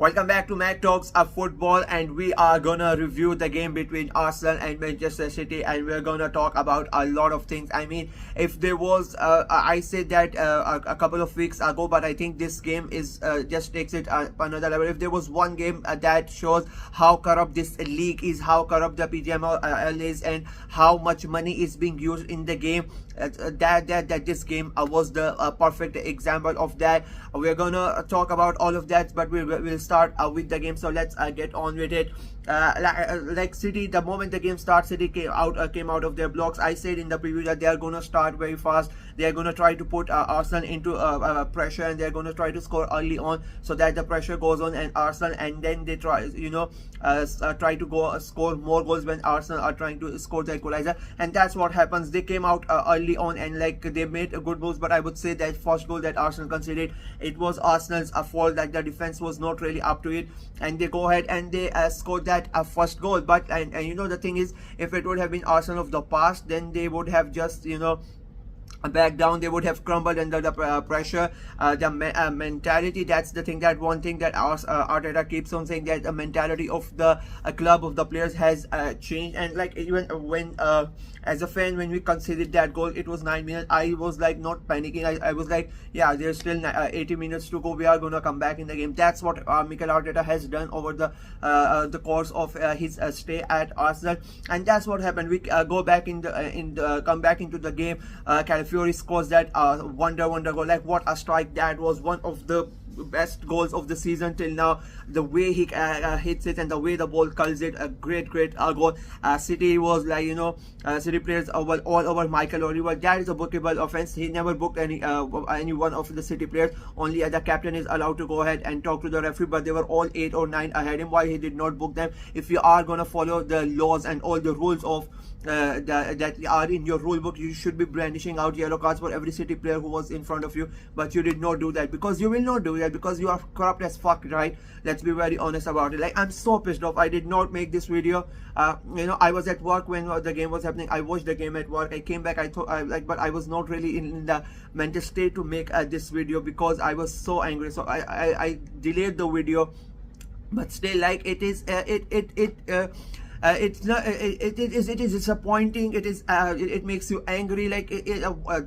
Welcome back to Mac Talks of Football, and we are gonna review the game between Arsenal and Manchester City, and we're gonna talk about a lot of things. I mean, if there was, I said that a couple of weeks ago, but I think this game is just takes it another level. If there was one game that shows how corrupt this league is, how corrupt the PGML is, and how much money is being used in the game, that this game was the perfect example of that. We're gonna talk about all of that, but we'll start with the game. So let's get on with it. Like City, the moment the game starts, City came out of their blocks. I said in the preview that they are going to start very fast. They are going to try to put Arsenal into pressure, and they're going to try to score early on so that the pressure goes on and Arsenal, and then they try try to go score more goals when Arsenal are trying to score the equalizer, and that's what happens. They came out early on and like they made a good moves, but I would say that first goal that Arsenal conceded, it was Arsenal's fault, that the defense was not really up to it, and they go ahead and they scored that first goal. But and the thing is, if it would have been Arsenal of the past, then they would have just back down. They would have crumbled under the pressure. The mentality, that's the thing, that one thing that Arteta keeps on saying, that the mentality of the club, of the players has changed. And like even when as a fan, when we conceded that goal, it was 9 minutes, I was like not panicking. I was like, yeah, there's still 80 minutes to go, we are gonna come back in the game. That's what Mikel Arteta has done over the course of his stay at Arsenal, and that's what happened. We go back come back into the game. Fury scores that wonder goal. Like, what a strike that was! One of the best goals of the season till now. The way he hits it and the way the ball curls it, a great goal. City was like, City players all over Michael Oliver. That is a bookable offense. He never booked any one of the City players. Only the captain is allowed to go ahead and talk to the referee, but they were all 8 or 9 ahead him. Why he did not book them? If you are gonna follow the laws and all the rules of that are in your rule book, you should be brandishing out yellow cards for every City player who was in front of you, but you did not do that, because you will not do that, because you are corrupt as fuck, right? Let's be very honest about it. Like, I'm so pissed off. I did not make this video. I was at work when the game was happening. I watched the game at work. I came back, but I was not really in the mental state to make this video, because I was so angry. So I delayed the video, but still, like, it is it's not it is disappointing. It makes you angry. Like,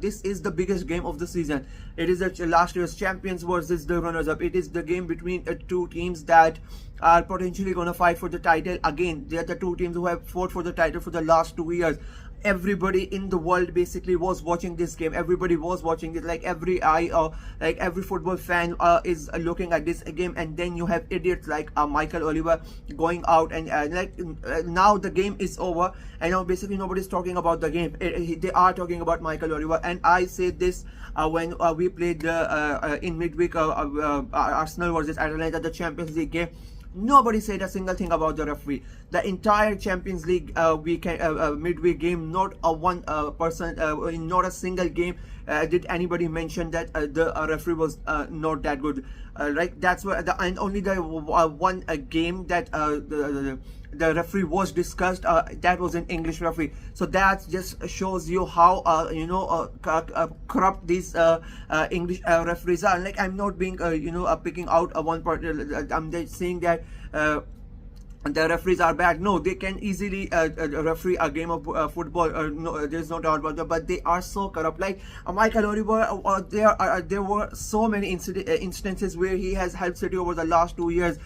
this is the biggest game of the season. It is last year's champions versus the runners-up. It is the game between two teams that are potentially going to fight for the title again. They are the two teams who have fought for the title for the last 2 years. Everybody in the world basically was watching this game. Everybody was watching it. Like, every eye, like every football fan is looking at this game, and then you have idiots like Michael Oliver going out and now the game is over, and now basically nobody's talking about the game. They are talking about Michael Oliver. And I said this when we played the in midweek Arsenal versus Atalanta, the Champions League game. Nobody said a single thing about the referee. The entire Champions League midweek game, not a one person, not a single game did anybody mention that the referee was not that good. Right? That's what and only the one game that the referee was discussed, that was an English referee. So that just shows you how corrupt these English referees are. Like, I'm not being picking out one part. I'm just saying that the referees are bad. No, they can easily referee a game of football. No, there's no doubt about that. But they are so corrupt. Like Michael Oliver, there were so many instances where he has helped City over the last 2 years.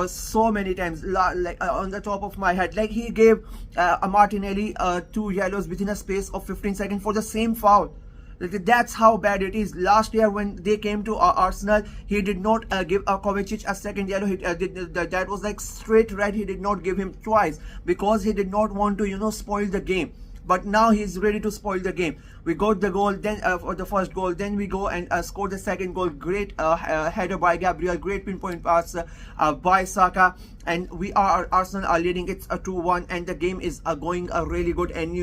So many times, like on the top of my head, like he gave a Martinelli 2 yellows within a space of 15 seconds for the same foul. That's how bad it is. Last year when they came to Arsenal, he did not give Kovacic a second yellow. That was like straight red. He did not give him twice, because he did not want to spoil the game. But now he's ready to spoil the game. We got the goal, then for the first goal, then we go and score the second goal. Great header by Gabriel, great pinpoint pass by Saka, and Arsenal are leading it 2-1, and the game is going really good. And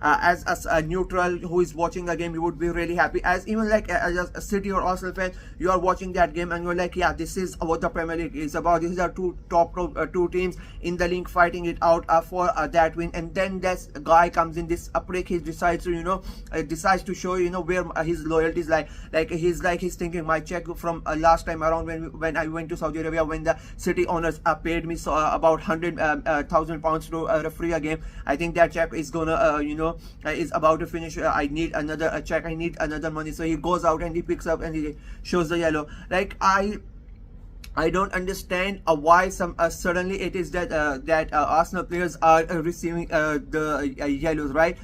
as a neutral who is watching the game, you would be really happy. As even like as a City or Arsenal fan, you are watching that game and you're like, yeah, this is what the Premier League is about. These are two top two teams in the league fighting it out for that win. And then this guy comes in, this prick, he decides to decides to show where his loyalties lie. He's thinking, my check from last time around when I went to Saudi Arabia, when the city owners paid me about 100,000 pounds to referee a game. I think that check is gonna is about to finish. I need another check, I need another money. So he goes out and he picks up and he shows the yellow. Like I don't understand why suddenly it is that Arsenal players are receiving the yellows, right?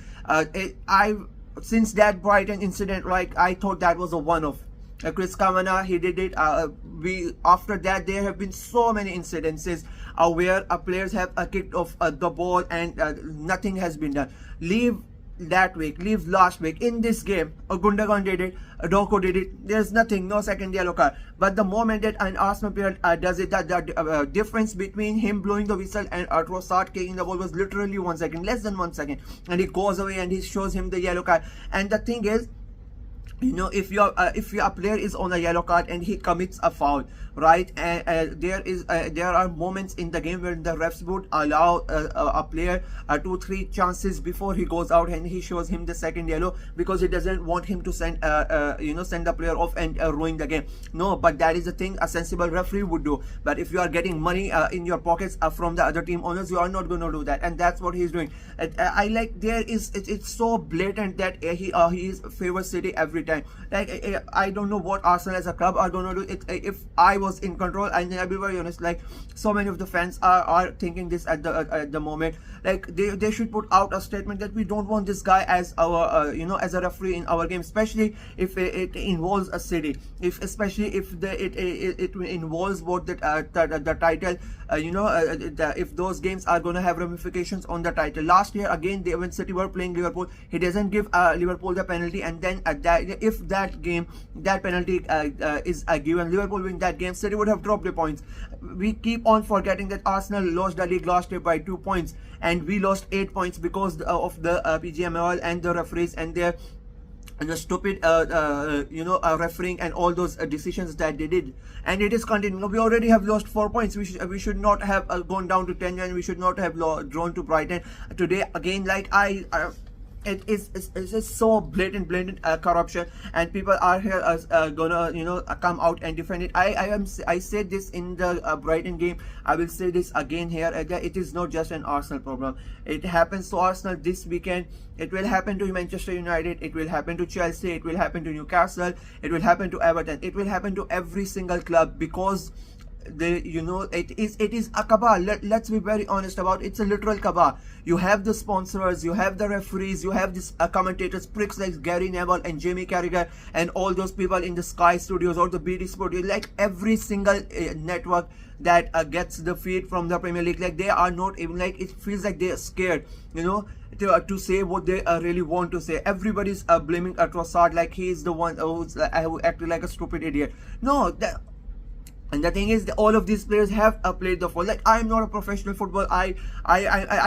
Since that Brighton incident, like, I thought that was a one-off. Chris Kavanagh, he did it. After that, there have been so many incidences where players have kicked off the ball and nothing has been done. Leave last week. In this game, Gundogan did it, Doku did it. There's nothing, no second yellow card. But the moment that an Arsenal player does it, the difference between him blowing the whistle and Trossard kicking the ball was literally 1 second, less than 1 second, and he goes away and he shows him the yellow card. And the thing is, if your player is on a yellow card and he commits a foul, right, and there are moments in the game where the refs would allow a player 2-3 chances before he goes out, and he shows him the second yellow because he doesn't want him to send the player off and ruin the game. No, but that is the thing a sensible referee would do. But if you are getting money in your pockets from the other team owners, you are not going to do that, and that's what he's doing. It's so blatant that he is favors City every time. Like, I don't know what Arsenal as a club are going to do. If I was in control, and I'll be very honest, like, so many of the fans are thinking this at the moment. Like, they should put out a statement that we don't want this guy as our as a referee in our game, especially if it involves a City, especially if it involves what the title, if those games are going to have ramifications on the title. Last year again, when City were playing Liverpool, he doesn't give Liverpool the penalty, and then if that penalty is given, Liverpool win that game, City would have dropped the points. We keep on forgetting that Arsenal lost the league last year by 2 points, and we lost 8 points because of the PGMOL and the referees and their stupid refereeing and all those decisions that they did. And it is continuing. We already have lost 4 points. We should not have gone down to 10, and we should not have drawn to Brighton today again. Like, it's just so blatant corruption, and people are here gonna come out and defend it. I said this in the Brighton game. I will say this again here. It is not just an Arsenal problem. It happens to Arsenal this weekend. It will happen to Manchester United. It will happen to Chelsea. It will happen to Newcastle. It will happen to Everton. It will happen to every single club, because it is a cabal. Let's be very honest about it. It's a literal cabal. You have the sponsors, you have the referees, you have this commentators, pricks like Gary Neville and Jamie Carragher and all those people in the Sky Studios or the BT Sport. Like, every single network that gets the feed from the Premier League, like, they are not even, like, it feels like they are scared to say what they really want to say. Everybody's blaming Trossard like he is the one who's acting like a stupid idiot. No, and the thing is, all of these players have played the football. Like, I'm not a professional football. I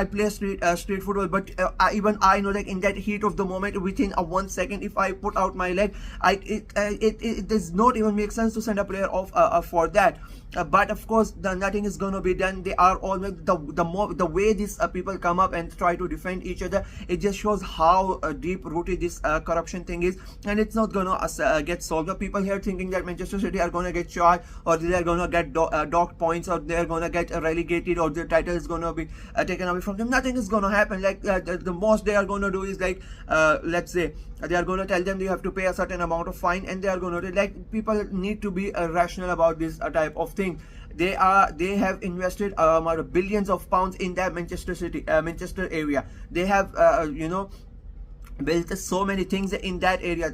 play street football, but even I know, like, in that heat of the moment, within 1 second, if I put out my leg, it does not even make sense to send a player off for that. But of course, nothing is going to be done. They are always the way these people come up and try to defend each other. It just shows how deep rooted this corruption thing is, and it's not going to get solved. The people here thinking that Manchester City are going to get charged, or they are going to get docked points, or they are going to get relegated, or the title is going to be taken away from them. Nothing is going to happen. Like, the most they are going to do is, like, let's say they are going to tell them you have to pay a certain amount of fine, and they are going to, like, people need to be rational about this type of thing. They have invested billions of pounds in that Manchester area. They have built so many things in that area,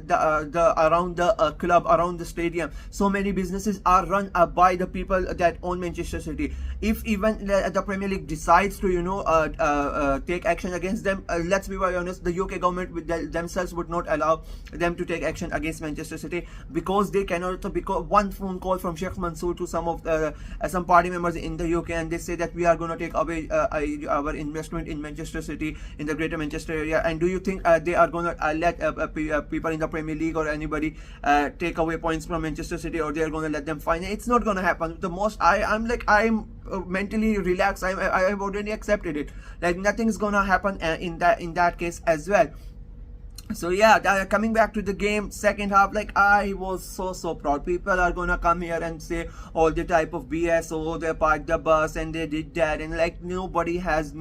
around the club, around the stadium. So many businesses are run by the people that own Manchester City. If even the Premier League decides to take action against them, let's be very honest, the UK government themselves would not allow them to take action against Manchester City, because they cannot. Because one phone call from Sheikh Mansour to some party members in the UK, and they say that we are going to take away our investment in Manchester City, in the Greater Manchester area. And do you think they are going to let people in the Premier League or anybody take away points from Manchester City, or they are going to let them fine? It's not going to happen. The most I'm mentally relaxed. I've already accepted it. Like, nothing's going to happen in that case as well. So yeah, coming back to the game, second half, like I was so proud. People are gonna come here and say all the type of BS. Oh, they parked the bus and they did that, and like nobody has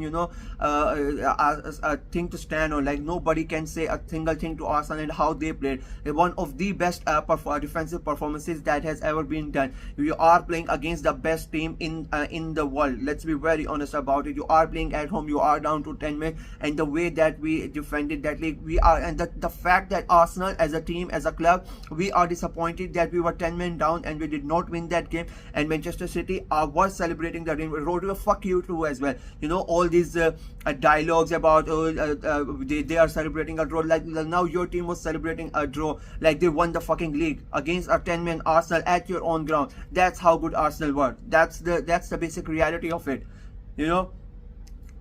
a thing to stand on. Like nobody can say a single thing to Arsenal and how they played. One of the best defensive performances that has ever been done. You are playing against the best team in the world. Let's be very honest about it. You are playing at home. You are down to 10 men, and the way that we defended that league, we are, and the fact that Arsenal as a team, as a club, we are disappointed that we were 10 men down and we did not win that game, and Manchester City was celebrating the win. Wrote you, fuck you too as well. All these dialogues about they are celebrating a draw. Like now your team was celebrating a draw, like they won the fucking league against a 10 man Arsenal at your own ground. That's how good Arsenal were. That's the basic reality of it, you know.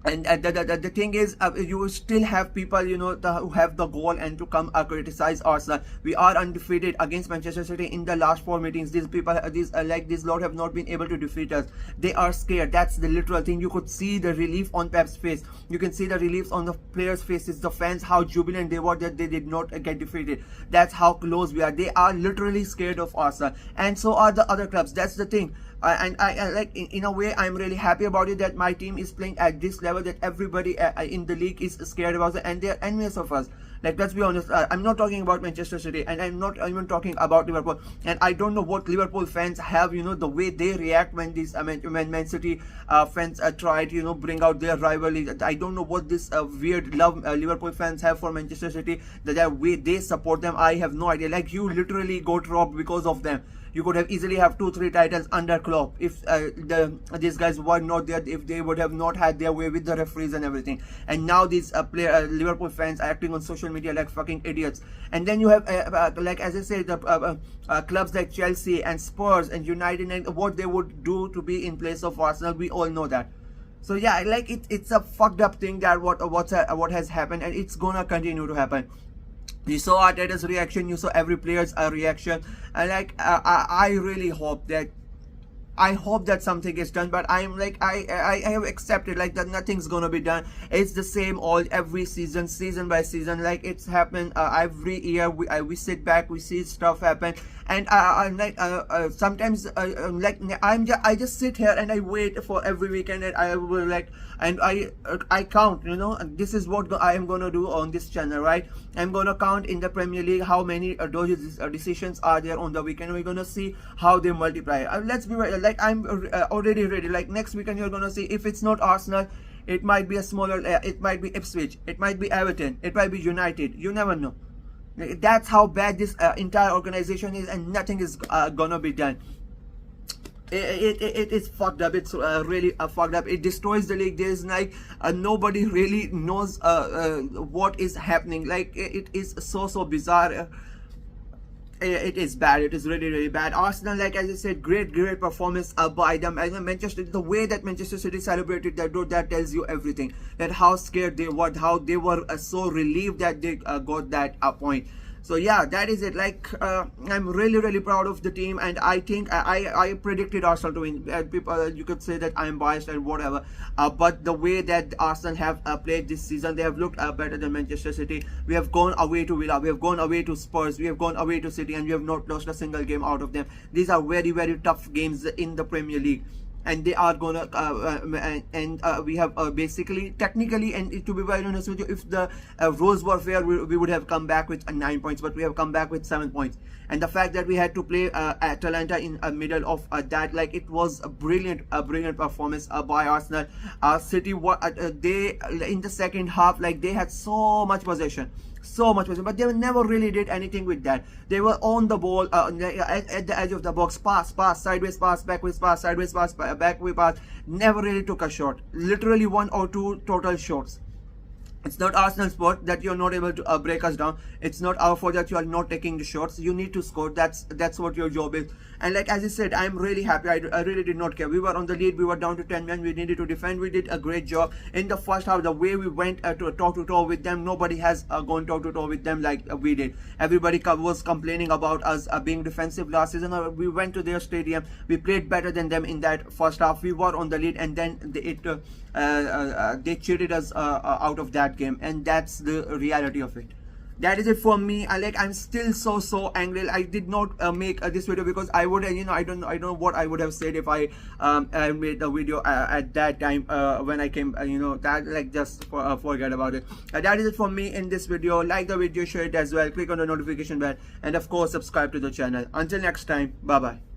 And the thing is, you still have people, who have the goal and to come criticize Arsenal. We are undefeated against Manchester City in the last 4 meetings. These people, this lot have not been able to defeat us. They are scared. That's the literal thing. You could see the relief on Pep's face. You can see the relief on the players' faces. The fans, how jubilant they were that they did not get defeated. That's how close we are. They are literally scared of Arsenal, and so are the other clubs. That's the thing. And I like, in a way, I'm really happy about it that my team is playing at this level, that everybody in the league is scared about it and they're envious of us. Like, let's be honest, I'm not talking about Manchester City, and I'm not even talking about Liverpool. And I don't know what Liverpool fans have, the way they react when these when Man City fans try to bring out their rivalry. I don't know what this weird love Liverpool fans have for Manchester City, that way they support them. I have no idea. Like, you literally got robbed because of them. You could have easily have 2-3 titles under Klopp if these guys were not there, if they would have not had their way with the referees and everything. And now these Liverpool fans are acting on social media like fucking idiots. And then you have like, as I said, the clubs like Chelsea and Spurs and United, and what they would do to be in place of Arsenal. We all know that. So yeah, like it's a fucked up thing that what has happened, and it's gonna continue to happen. You saw Arteta's reaction, you saw every player's reaction, and like I really hope that something is done, but I'm like, I have accepted like that nothing's gonna be done. It's the same all every season by season. Like, it's happened every year. We sit back, we see stuff happen, and I'm like sometimes like I just sit here and I wait for every weekend, and I will like, and I count, this is what I am gonna do on this channel, right? I'm gonna count in the Premier League how many those decisions are there on the weekend. We're gonna see how they multiply. Let's be right, like, I'm already ready. Like, next weekend you're gonna see, if it's not Arsenal, it might be a smaller, it might be Ipswich, it might be Everton, it might be United. You never know. That's how bad this entire organization is, and nothing is gonna be done. It is fucked up. It's really fucked up. It destroys the league. There's like nobody really knows what is happening. Like, it is so bizarre. It is bad. It is really bad. Arsenal, like, as I said, great performance by them. And Manchester, the way that Manchester City celebrated that tells you everything. That how scared they were, how they were so relieved that they got that point. So yeah, that is it. Like, I'm really proud of the team, and I think I predicted Arsenal to win. People, you could say that I'm biased and whatever, but the way that Arsenal have played this season, they have looked better than Manchester City. We have gone away to Villa, we have gone away to Spurs, we have gone away to City, and we have not lost a single game out of them. These are very tough games in the Premier League. And they are gonna we have basically, technically, and to be very honest with you, if the roles were fair, we would have come back with 9 points, but we have come back with 7 points. And the fact that we had to play Atalanta in the middle of that, like, it was a brilliant performance by Arsenal. City, they in the second half, like, they had so much possession, but they never really did anything with that. They were on the ball at the edge of the box, pass, sideways pass, backwards pass, sideways pass, backward pass. Never really took a shot. Literally 1 or 2 total shots. It's not Arsenal's fault that you're not able to break us down. It's not our fault that you are not taking the shots. You need to score. That's what your job is. And like, as I said, I'm really happy. I really did not care. We were on the lead. We were down to 10 men. We needed to defend. We did a great job in the first half. The way we went to toe to toe with them, nobody has gone toe to toe with them like we did. Everybody was complaining about us being defensive last season. We went to their stadium. We played better than them in that first half. We were on the lead, and then they cheated us out of that game, and that's the reality of it. that is it for me. I'm still so angry. I did not make this video because I would, I don't know what I would have said if I made the video at that time when I came, that, like, just forget about it. That is it for me in this video. Like the video, share it as well, click on the notification bell, and of course subscribe to the channel. Until next time, bye bye.